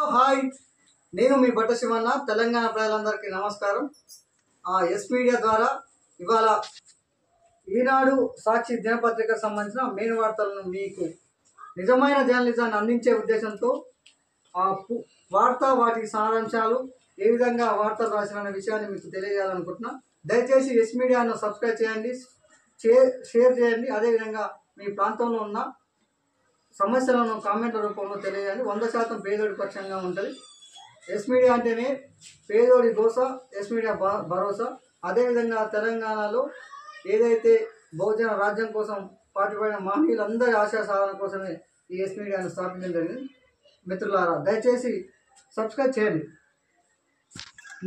Hi, నేను మీ బట్ట శివన్న. తెలంగాణ ప్రజలందరికీ నమస్కారం. ఎస్ మీడియా ద్వారా ఇవాళ ఈనాడు సాక్షి దినపత్రికకు సంబంధించిన మెయిన్ వార్తలను మీకు నిజమైన జర్నలిజాన్ని అందించే ఉద్దేశంతో వార్త వాటి సారాంశాలు ఏ విధంగా వార్తలు రాసిన విషయాన్ని మీకు తెలియజేయాలనుకుంటున్నా. దయచేసి ఎస్ మీడియాను సబ్స్క్రైబ్ చేయండి, షేర్ చేయండి. అదేవిధంగా మీ ప్రాంతంలో ఉన్న సమస్యలను కామెంట్ల రూపంలో తెలియజేయండి. 100% పేదోడి పక్షంగా ఉంటుంది. ఎస్ మీడియా అంటేనే పేదోడి దోశ, ఎస్ మీడియా భరోసా. అదేవిధంగా తెలంగాణలో ఏదైతే బహుజన రాజ్యం కోసం పాటుపడిన మహనీయులందరి ఆశా సాధన కోసమే ఈ ఎస్ మీడియాను స్థాపించడం జరిగింది. మిత్రులారా, దయచేసి సబ్స్క్రైబ్ చేయండి.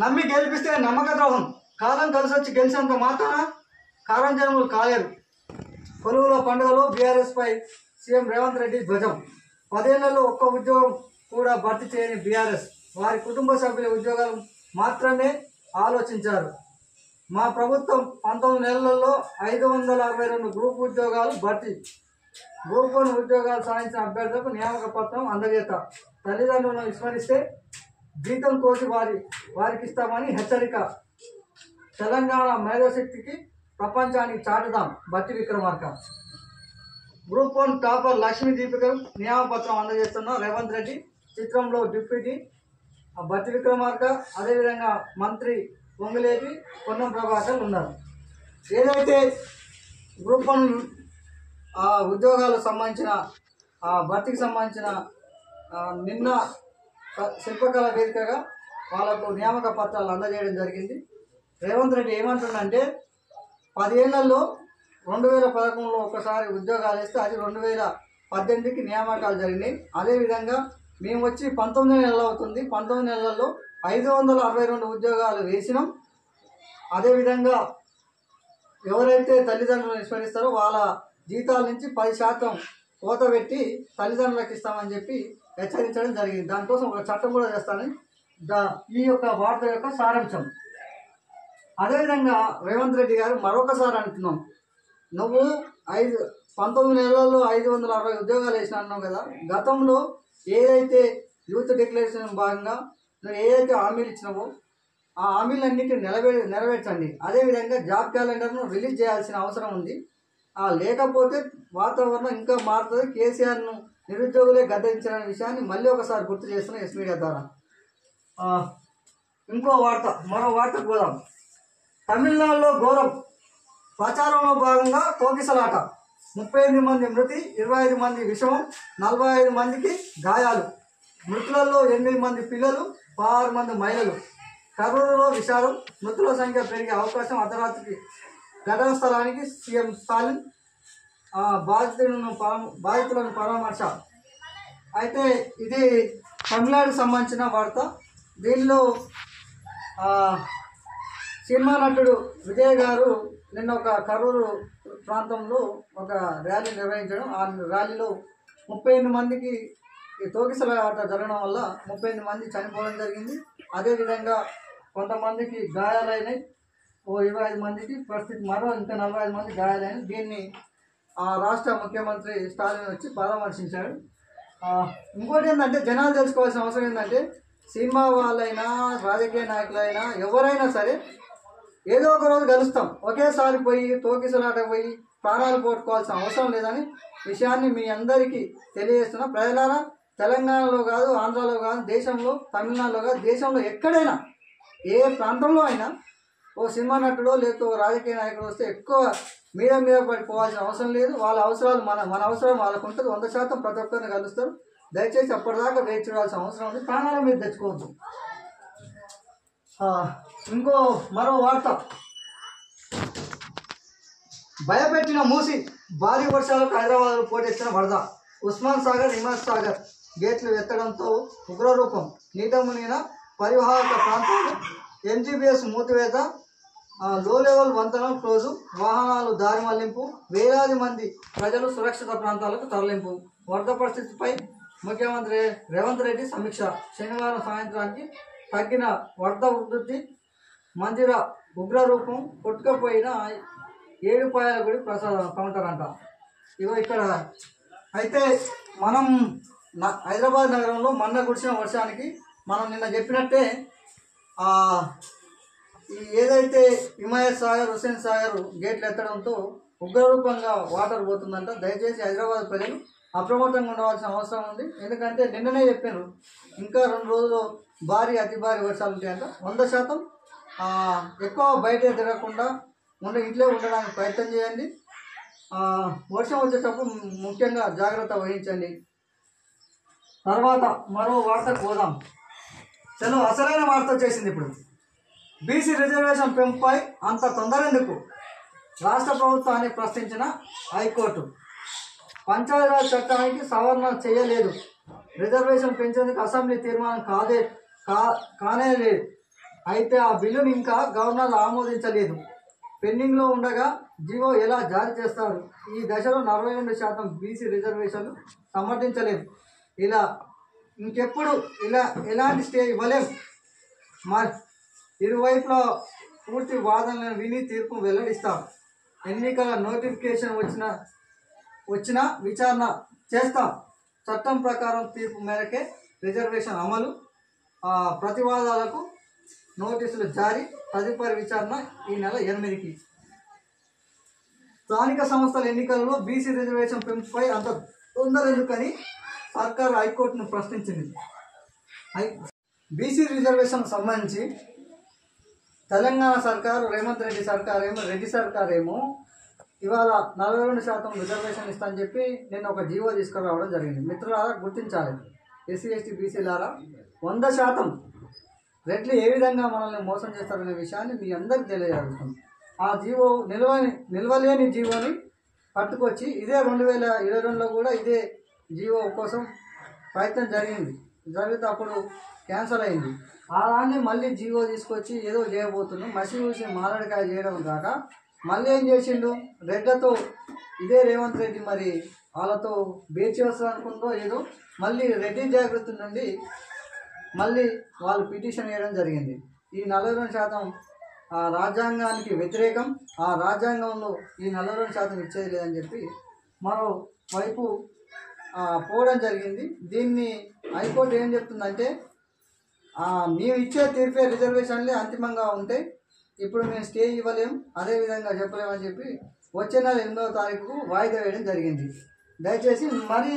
నమ్మి గెలిపిస్తే నమ్మక ద్రోహం. కాలం కలిసి వచ్చి గెలిచినంత మాత్రాన కారం జనములు కాలేరు. కొలువులో పండుగలో బీఆర్ఎస్ పై సీఎం రేవంత్ రెడ్డి ధ్వజం. 10 ఏళ్లలో ఒక్క ఉద్యోగం కూడా భర్తీ చేయని బీఆర్ఎస్ వారి కుటుంబ సభ్యుల ఉద్యోగాలు మాత్రమే ఆలోచించారు. మా ప్రభుత్వం 19 నెలల్లో 562 గ్రూప్ ఉద్యోగాలు భర్తీ. గ్రూప్ 1 ఉద్యోగాలు సాధించిన అభ్యర్థులకు నియామక పత్రం అందజేత. తల్లిదండ్రులను విస్మరిస్తే జీతం కోసి వారికి ఇస్తామని హెచ్చరిక. తెలంగాణ మేధాశక్తికి ప్రపంచానికి చాటుదాం బట్టి విక్రమార్క. గ్రూప్ 1 టాపర్ లక్ష్మీ దీపికకు నియామపత్రం అందజేస్తున్న రేవంత్ రెడ్డి. చిత్రంలో డిప్యూటీ బట్టి విక్రమార్క, అదేవిధంగా మంత్రి పొంగులేటి పొన్నం ప్రభాకర్ ఉన్నారు. ఏదైతే గ్రూప్ 1 ఉద్యోగాలకు సంబంధించిన భర్తీకి సంబంధించిన నిన్న శిల్పకళ వేదికగా వాళ్ళకు నియామక పత్రాలు అందజేయడం జరిగింది. రేవంత్ రెడ్డి ఏమంటుండంటే 10 ఏళ్లలో 2011లో ఒకసారి ఉద్యోగాలు ఇస్తే అది 2018కి నియామకాలు జరిగినాయి. అదేవిధంగా మేము వచ్చి 19 నెలలు అవుతుంది. 19 నెలల్లో 562 ఉద్యోగాలు వేసినాం. అదేవిధంగా ఎవరైతే తల్లిదండ్రులను విస్మరిస్తారో వాళ్ళ జీతాల నుంచి 10% కోత పెట్టి తల్లిదండ్రులకు ఇస్తామని చెప్పి హెచ్చరించడం జరిగింది. దానికోసం ఒక చట్టం కూడా చేస్తానని ఈ యొక్క వార్త యొక్క సారాంశం. అదేవిధంగా రేవంత్ రెడ్డి గారు మరొకసారి అంటున్నాం, నువ్వు 19 నెలల్లో 560 ఉద్యోగాలు వేసిన అన్నావు కదా. గతంలో ఏదైతే యూత్ డిక్లరేషన్ భాగంగా నువ్వు ఏదైతే హామీలు ఇచ్చినావో ఆ హామీలన్నింటినీ నెరవేర్చండి. అదేవిధంగా జాబ్ క్యాలెండర్ను రిలీజ్ చేయాల్సిన అవసరం ఉంది. లేకపోతే వాతావరణం ఇంకా మారుతుంది. కేసీఆర్ను నిరుద్యోగులే గద్దెదించాలనే విషయాన్ని మళ్ళీ ఒకసారి గుర్తు చేస్తున్న ఎస్ మీడియా ద్వారా. మరో వార్తకు పోదాం. తమిళనాడులో ఘోరం. ప్రచారంలో భాగంగా తోకిసలాట. 38 మంది మృతి, 25 మంది విషమం, 45 మందికి గాయాలు. మృతులలో 8 మంది పిల్లలు, 16 మంది మహిళలు. కర్నూలులో విషాదం. మృతుల సంఖ్య పెరిగే అవకాశం. అర్ధరాత్రికి ఘటనా స్థలానికి సీఎం స్టాలిన్. బాధితులను పరామర్శ. అయితే ఇది తమిళనాడుకు సంబంధించిన వార్త. దీనిలో సినిమా నటుడు విజయ్ గారు నిన్న ఒక కరూరు ప్రాంతంలో ఒక ర్యాలీ నిర్వహించడం. ఆ ర్యాలీలో 38 మందికి ఈ తోకిసలాట జరగడం వల్ల 38 మంది చనిపోవడం జరిగింది. అదేవిధంగా కొంతమందికి గాయాలైనవి. 25 మందికి పరిస్థితి, మరో ఇంకా 45 మంది గాయాలైనవి. దీన్ని రాష్ట్ర ముఖ్యమంత్రి స్టాలిన్ వచ్చి పరామర్శించాడు. ఇంకోటి ఏంటంటే జనాలు తెలుసుకోవాల్సిన అవసరం ఏంటంటే సినిమా వాళ్ళైనా రాజకీయ నాయకులైనా ఎవరైనా సరే ఏదో ఒక రోజు కలుస్తాం. ఒకేసారి పోయి తోకిసలాట పోయి ప్రాణాలు పోట్టుకోవాల్సిన అవసరం లేదని విషయాన్ని మీ అందరికీ తెలియజేస్తున్నా. ప్రజలారా, తెలంగాణలో కాదు, ఆంధ్రాలో కాదు, దేశంలో, తమిళనాడులో కాదు, దేశంలో ఎక్కడైనా ఏ ప్రాంతంలో అయినా ఓ సినిమా నటుడో లేదో రాజకీయ నాయకుడు వస్తే ఎక్కువ మీద పడిపోవాల్సిన అవసరం లేదు. వాళ్ళ అవసరాలు మన అవసరం వాళ్ళకు ఉంటుంది. 100% ప్రతి ఒక్కరిని కలుస్తారు. దయచేసి అప్పటిదాకా వేచి చూడాల్సిన అవసరం ఉంది. ప్రాణాల మీద తెచ్చుకోవద్దు. మరో వార్త. భయపెట్టిన మూసి. భారీ వర్షాలకు హైదరాబాద్లో పోటెత్తిన వరద. ఉస్మాన్ సాగర్, హిమాయత్ సాగర్ గేట్లు ఎత్తడంతో ఉగ్రరూపం. నీట మునిగిన పరివాహక ప్రాంతాలు. ఎంజీబీఎస్ మూతివేత. లో లెవెల్ వంతెనలు క్లోజు. వాహనాలు దారి మళ్లింపు. వేలాది మంది ప్రజలు సురక్షిత ప్రాంతాలకు తరలింపు. వరద పరిస్థితిపై ముఖ్యమంత్రి రేవంత్ రెడ్డి సమీక్ష. శనివారం సాయంత్రానికి తగ్గిన వరద ఉధృతి. మందిర ఉగ్రరూపం. కొట్టుకుపోయిన 7 పాయల గుడి ప్రసాదం కౌంటర్ అంట. ఇగో ఇక్కడ అయితే మనం హైదరాబాద్ నగరంలో మొన్న కురిసిన వర్షానికి మనం నిన్న చెప్పినట్టే ఏదైతే హిమాయత్ సాగర్, హుస్సేన్ సాగర్ గేట్లు ఎత్తడంతో ఉగ్రరూపంగా వాటర్ పోతుందంట. దయచేసి హైదరాబాద్ ప్రజలు అప్రమత్తంగా ఉండవలసిన అవసరం ఉంది. ఎందుకంటే నిన్ననే చెప్పారు ఇంకా 2 రోజులు అతి భారీ వర్షాలు ఉంటాయంట. 100% ఎక్కువ బయట తిరగకుండా ఇంట్లో ఉండడానికి ప్రయత్నం చేయండి. వర్షం వచ్చేటప్పుడు ముఖ్యంగా జాగ్రత్త వహించండి. తర్వాత మరో వార్తకు పోదాం. చలో, అసలైన వార్త వచ్చేసింది ఇప్పుడు. బీసీ రిజర్వేషన్ పెంపుపై అంత తొందర ఎందుకు? రాష్ట్ర ప్రభుత్వాన్ని ప్రశ్నించిన హైకోర్టు. పంచాయతీరాజ్ చట్టానికి సవరణ చేయలేదు, రిజర్వేషన్ పెంచేందుకు అసెంబ్లీ తీర్మానం కానే లేదు. అయితే ఆ బిల్లును ఇంకా గవర్నర్ ఆమోదించలేదు. పెండింగ్లో ఉండగా జీవో ఎలా జారీ చేస్తారు? ఈ దశలో 42% బీసీ రిజర్వేషన్లు సమర్థించలేదు. ఇంకెప్పుడు ఎలాంటి స్టే ఇవ్వలేం. ఇరువైపుల పూర్తి వాదనలను విని తీర్పు వెల్లడిస్తాం. ఎన్నికల నోటిఫికేషన్ వచ్చినా విచారణ చేస్తాం. చట్టం ప్రకారం తీర్పు మేరకే రిజర్వేషన్ అమలు. ప్రతివాదాలకు నోటీసులు జారీ. తదుపరి విచారణ ఈ నెల 8కి. స్థానిక సంస్థల ఎన్నికలలో బీసీ రిజర్వేషన్ పెంపుపై అంత తొందర ఎందుకని సర్కారు హైకోర్టును ప్రశ్నించింది. బీసీ రిజర్వేషన్ సంబంధించి తెలంగాణ సర్కారు, రేవంత్ రెడ్డి సర్కారేమో ఇవాళ 42% రిజర్వేషన్ ఇస్తానని చెప్పి నేను ఒక జీవో తీసుకురావడం జరిగింది. మిత్రులారా గుర్తించాలి, ఎస్సీ ఎస్టీ బీసీలారా, 100% రెడ్లు ఏ విధంగా మనల్ని మోసం చేస్తారనే విషయాన్ని మీ అందరికీ తెలియజేస్తుంది. ఆ జీవో నిల్వలేని జీవోని పట్టుకొచ్చి ఇదే 2022లో కూడా ఇదే జీవో కోసం ప్రయత్నం జరిగితే అప్పుడు క్యాన్సల్ అయింది. అలానే మళ్ళీ జీవో తీసుకొచ్చి ఏదో చేయబోతున్నాం. మసి చూసి మారడికాయ చేయడం కాక మళ్ళీ ఏం చేసిండు, రెడ్లతో ఇదే రేవంత్ రెడ్డి మరి వాళ్ళతో బేచి వస్తుంది అనుకుందో ఏదో మళ్ళీ రెడ్డి జాగ్రత్త నుండి మళ్ళీ వాళ్ళు పిటిషన్ వేయడం జరిగింది. ఈ 42% రాజ్యాంగానికి వ్యతిరేకం. ఆ రాజ్యాంగంలో ఈ 42% ఇచ్చేది లేదని చెప్పి మరోవైపు పోవడం జరిగింది. దీన్ని హైకోర్టు ఏం చెప్తుందంటే మేము ఇచ్చే తీర్పే రిజర్వేషన్లే అంతిమంగా ఉంటాయి, ఇప్పుడు మేము స్టే ఇవ్వలేము, అదేవిధంగా చెప్పలేమని చెప్పి వచ్చే నెల 8వ తారీఖుకు వాయిదా వేయడం జరిగింది. దయచేసి మరి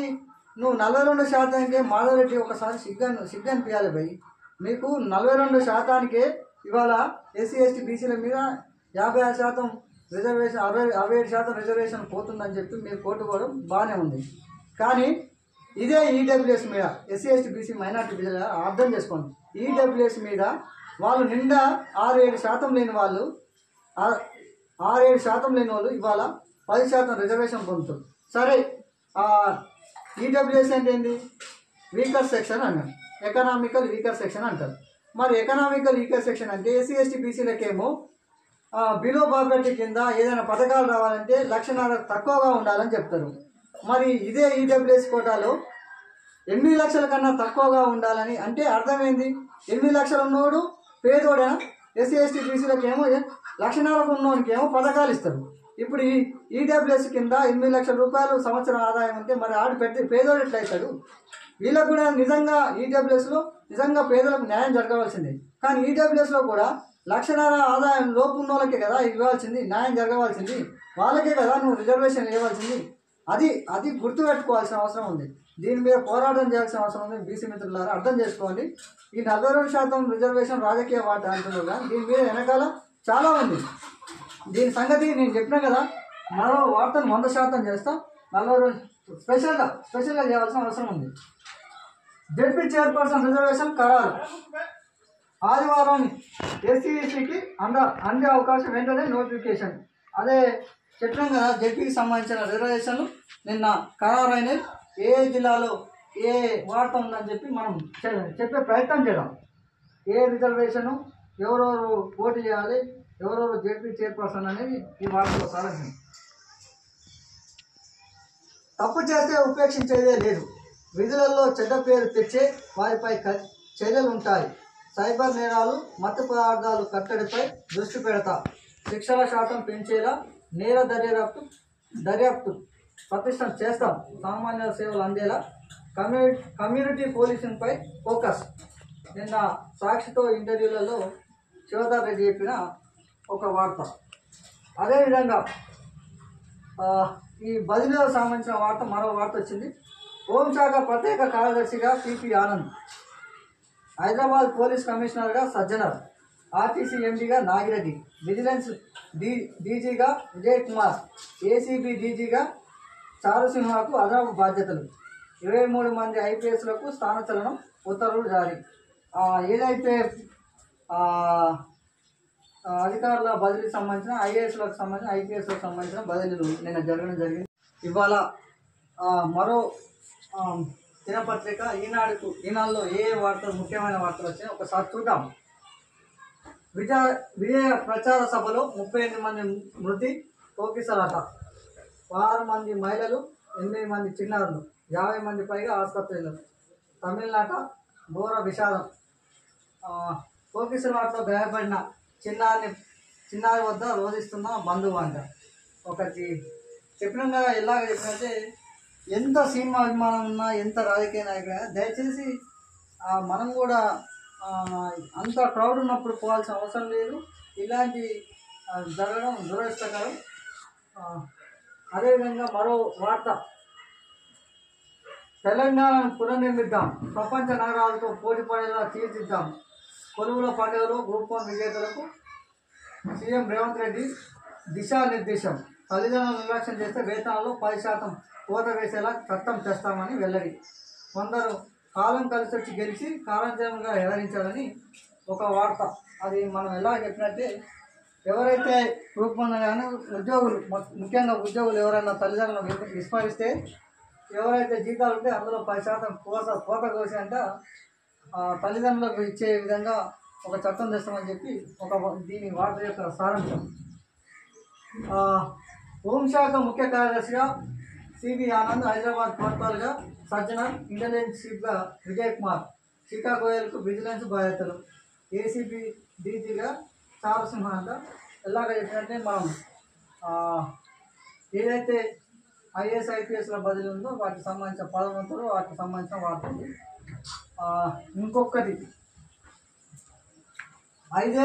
నువ్వు 42%కే మాధవరెడ్డి ఒకసారి సిగ్గనిపించాలి భయ్. మీకు 42%కే ఇవాళ ఎస్సీ ఎస్టీ బీసీల మీద 56% రిజర్వేషన్ 67% రిజర్వేషన్ పోతుందని చెప్పి మీరు కోర్టుకోవడం బాగానే ఉంది. కానీ ఇదే ఈడబ్ల్యూఎస్ మీద ఎస్సీ ఎస్టీ బీసీ మైనార్టీ బిడ్డల అర్థం చేసుకోండి. ఈడబ్ల్యూఎస్ మీద వాళ్ళు నిండా 6-7% లేని వాళ్ళు 6-7% లేని వాళ్ళు ఇవాళ 10% రిజర్వేషన్ పొందుతారు. సరే, ఈడబ్ల్యూఎస్ అంటే ఏంటి? వీకర్ సెక్షన్ అన్నారు, ఎకనామికల్ వీకర్ సెక్షన్ అంటారు. మరి ఎకనామికల్ వీకర్ సెక్షన్ అంటే ఎస్సీ ఎస్టీ బీసీలకేమో బిలో పావర్టీ కింద ఏదైనా పథకాలు రావాలంటే 1,00,000 తక్కువగా ఉండాలని చెప్తారు. మరి ఇదే ఈడబ్ల్యూఎస్ కోటాలో 8 లక్షల కన్నా తక్కువగా ఉండాలని అంటే అర్థమైంది. 8 లక్షలు ఉన్నోడు పేదోడైనా ఎస్సీ ఎస్టీ బీసీలకు ఏమో 1,00,000 ఉన్నోడికి ఏమో పథకాలు ఇస్తారు. ఇప్పుడు ఈ ఈడబ్ల్యూఎస్ కింద 8 లక్షల రూపాయలు సంవత్సరం ఆదాయం ఉంటే మరి ఆడు పేదోడు ఎట్లా అవుతాడు? వీళ్ళకు కూడా నిజంగా ఈడబ్ల్యూఎస్లో నిజంగా పేదలకు న్యాయం జరగవలసింది. కానీ ఈడబ్ల్యూఎస్లో కూడా 1,00,000 ఆదాయం లోపు ఉన్న వాళ్ళకే కదా ఇవ్వాల్సింది, న్యాయం జరగవలసింది, వాళ్ళకే కదా నువ్వు రిజర్వేషన్ ఇవ్వాల్సింది. అది గుర్తుపెట్టుకోవాల్సిన అవసరం ఉంది. దీని మీద పోరాటం చేయాల్సిన అవసరం ఉంది. బీసీ మిత్రులారా అర్థం చేసుకోండి. ఈ 42% రిజర్వేషన్ రాజకీయ వాటా అంటున్నారు కానీ దీని మీద వెనకాల చాలా ఉంది. దీని సంగతి నేను చెప్పినా కదా, మరో వార్తను 100% చేస్తాం. 42 స్పెషల్గా చేయాల్సిన అవసరం ఉంది. జడ్పీ చైర్పర్సన్ రిజర్వేషన్ ఖరారు. ఆదివారం ఎస్సీ ఎస్టీకి అందే అవకాశం వెంటనే నోటిఫికేషన్. అదే చెప్పినాం కదా, జడ్పీకి సంబంధించిన రిజర్వేషన్లు నిన్న ఖరారైనవి. ఏ జిల్లాలో ఏ వార్త ఉందని చెప్పి మనం చెప్పే ప్రయత్నం చేద్దాం. ఏ రిజర్వేషను, ఎవరెవరు పోటీ చేయాలి, ఎవరెవరు జడ్పీ చైర్పర్సన్ అనేది ఈ వార్తలో సారాంశం. తప్పు చేస్తే ఉపేక్షించేదే లేదు. విధులలో చెడ్డ పేరు తెచ్చే వారిపై చర్యలు ఉంటాయి. సైబర్ నేరాలు, మత్తు పదార్థాలు కట్టడిపై దృష్టి పెడతా. శిక్షల శాతం పెంచేలా నేర దర్యాప్తు పటిష్టం చేస్తాం. సామాన్య సేవలు అందేలా కమ్యూనిటీ పోలీసింగ్పై ఫోకస్. నిన్న సాక్షితో ఇంటర్వ్యూలలో శివధర్ రెడ్డి చెప్పిన ఒక వార్త. అదేవిధంగా ఈ బదిలీలకు సంబంధించిన వార్త, మరో వార్త వచ్చింది. హోంశాఖ ప్రత్యేక కార్యదర్శిగా పిపి ఆనంద్, హైదరాబాద్ పోలీస్ కమిషనర్గా సజ్జనర్, ఆర్టీసీ ఎండీగా నాగిరెడ్డి, విజిలెన్స్ డీజీగా విజయ్ కుమార్, ఏసీబీ డీజీగా చారుసింహకు అదనపు బాధ్యతలు. 23 మంది ఐపీఎస్లకు స్థానచలనం, ఉత్తర్వులు జారీ. ఏదైతే అధికారుల బదిలీకి సంబంధించిన ఐఏఎస్లకు సంబంధించిన ఐపీఎస్లకు సంబంధించిన బదిలీలు నిన్న జరగడం జరిగింది. ఇవాళ మరో దినపత్రిక ఈనాడులో ఏ వార్తలు, ముఖ్యమైన వార్తలు వచ్చాయో ఒకసారి చూద్దాం. విజయ ప్రచార సభలో 38 మంది మృతి, తోకిసలాట, 6 మంది మహిళలు, 8 మంది చిన్నారులు, 50 మంది పైగా ఆసుపత్రులు. తమిళనాట ఘోర విషాదం. తోకిసలాటలో గాయపడిన చిన్నారి వద్ద రోధిస్తున్న బంధువు అంట. ఒకటి చెప్పినా ఎలాగ చెప్పినట్టే, ఎంత సినిమా అభిమానం ఉన్నా, ఎంత రాజకీయ నాయకుడైనా దయచేసి మనం కూడా అంత క్రౌడ్ ఉన్నప్పుడు పోవాల్సిన అవసరం లేదు. ఇలాంటి జరగడం దురదృష్టకరం. అదేవిధంగా మరో వార్త, తెలంగాణను పునర్నిర్మిద్దాం, ప్రపంచ నగరాలతో పోటీ పడేలా తీర్చిద్దాం, కొలువుల పండుగలో గ్రూప్ 1 విజేతలకు సీఎం రేవంత్ రెడ్డి దిశానిర్దేశం. తల్లిదండ్రులు నిర్లక్ష్యం చేస్తే వేతనాల్లో 10% కోత వేసేలా చట్టం తెస్తామని వెల్లడి. కొందరు కాలం కలిసొచ్చి గెలిచి కాలంజనంగా వ్యవహరించాలని ఒక వార్త. అది మనం ఎలా చెప్పినట్టే, ఎవరైతే గ్రూప్ 1 కానీ ఉద్యోగులు, ముఖ్యంగా ఉద్యోగులు ఎవరైనా తల్లిదండ్రులను విస్మరిస్తే, ఎవరైతే జీతాలు ఉంటే అందులో 10% కోత కోసి అంట తల్లిదండ్రులకు ఇచ్చే విధంగా ఒక చట్టం తెస్తామని చెప్పి దీని వార్త యొక్క సారాంశం. హోంశాఖ ముఖ్య కార్యదర్శిగా సిబి ఆనంద్, హైదరాబాద్ ప్రోటోకాల్గా సజ్జనర్, ఇంటెలిజెన్స్ చీఫ్గా విజయ్ కుమార్, శిఖా గోయల్కు విజిలెన్స్ బాధ్యతలు, ఏసీబీ డీజీగా చారుసింహ అంట. ఎలాగ చెప్పినట్టే మనం ఏదైతే ఐఏఎస్ ఐపీఎస్ల బదిలీ ఉందో వాటికి సంబంధించిన పదోన్నతులు, వాటికి సంబంధించిన వార్తలు. ఇంకొకటి, 5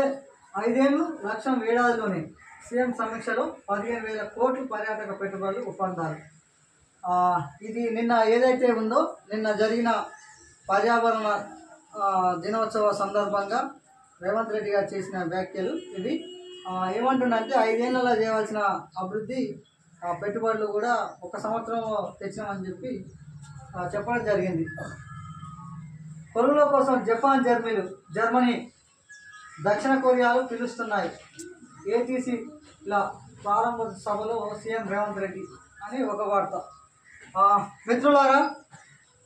లక్షం ఏడాదిలోనే సీఎం సమీక్షలో 15,000 కోట్లు పర్యాటక పెట్టుబడులు ఒప్పందాలు. ఇది నిన్న ఏదైతే ఉందో, నిన్న జరిగిన పర్యావరణ దినోత్సవ సందర్భంగా రేవంత్ రెడ్డి గారు చేసిన వ్యాఖ్యలు ఇవి. ఏమంటుండంటే 5 ఏళ్లలో చేయవలసిన అభివృద్ధి పెట్టుబడులు కూడా 1 సంవత్సరం తెచ్చినామని చెప్పి చెప్పడం జరిగింది. కొలువుల కోసం జపాన్, జర్మనీ, దక్షిణ కొరియాలు పిలుస్తున్నాయి. ఏటీసీల ప్రారంభ సభలో సీఎం రేవంత్ రెడ్డి అని ఒక వార్త. మిత్రులారా,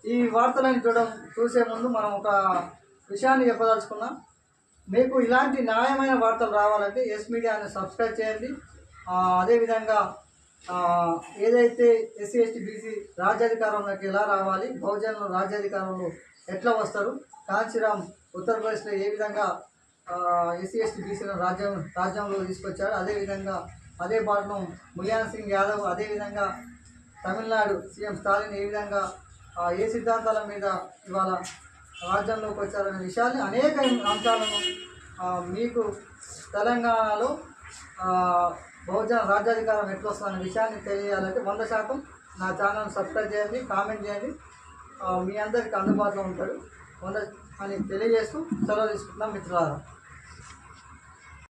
ఈ వార్తలను చూసే ముందు మనం ఒక విషయాన్ని చెప్పదలుచుకున్నాం. మీకు ఇలాంటి న్యాయమైన వార్తలు రావాలంటే ఎస్ మీడియాని సబ్స్క్రైబ్ చేయండి. అదేవిధంగా ఏదైతే ఎస్సీ ఎస్టీ బీసీ రాజ్యాధికారంలోకి ఎలా రావాలి, బహుజనులు రాజ్యాధికారంలో ఎట్లా వస్తారు, కాంచీరామ్ ఉత్తరప్రదేశ్లో ఏ విధంగా ఎస్సీ ఎస్టీ బీసీలను రాజ్యంలో తీసుకొచ్చాడు, అదేవిధంగా అదే బాటను ములాయం సింగ్ యాదవ్, అదేవిధంగా తమిళనాడు సీఎం స్టాలిన్ ఏ విధంగా ఏ సిద్ధాంతాల మీద ఇవాళ రాజ్యంలోకి వచ్చారనే విషయాన్ని, అనేక అంశాలను మీకు తెలంగాణలో బహుజన రాజ్యాధికారం ఎట్లా వస్తుందనే విషయాన్ని తెలియాలంటే 100% నా ఛానల్ సబ్స్క్రైబ్ చేయండి, కామెంట్ చేయండి. మీ అందరికీ అందుబాటులో ఉంటాడు అని తెలియజేస్తూ సెలవు తీసుకుంటున్నాం మిత్రులారా.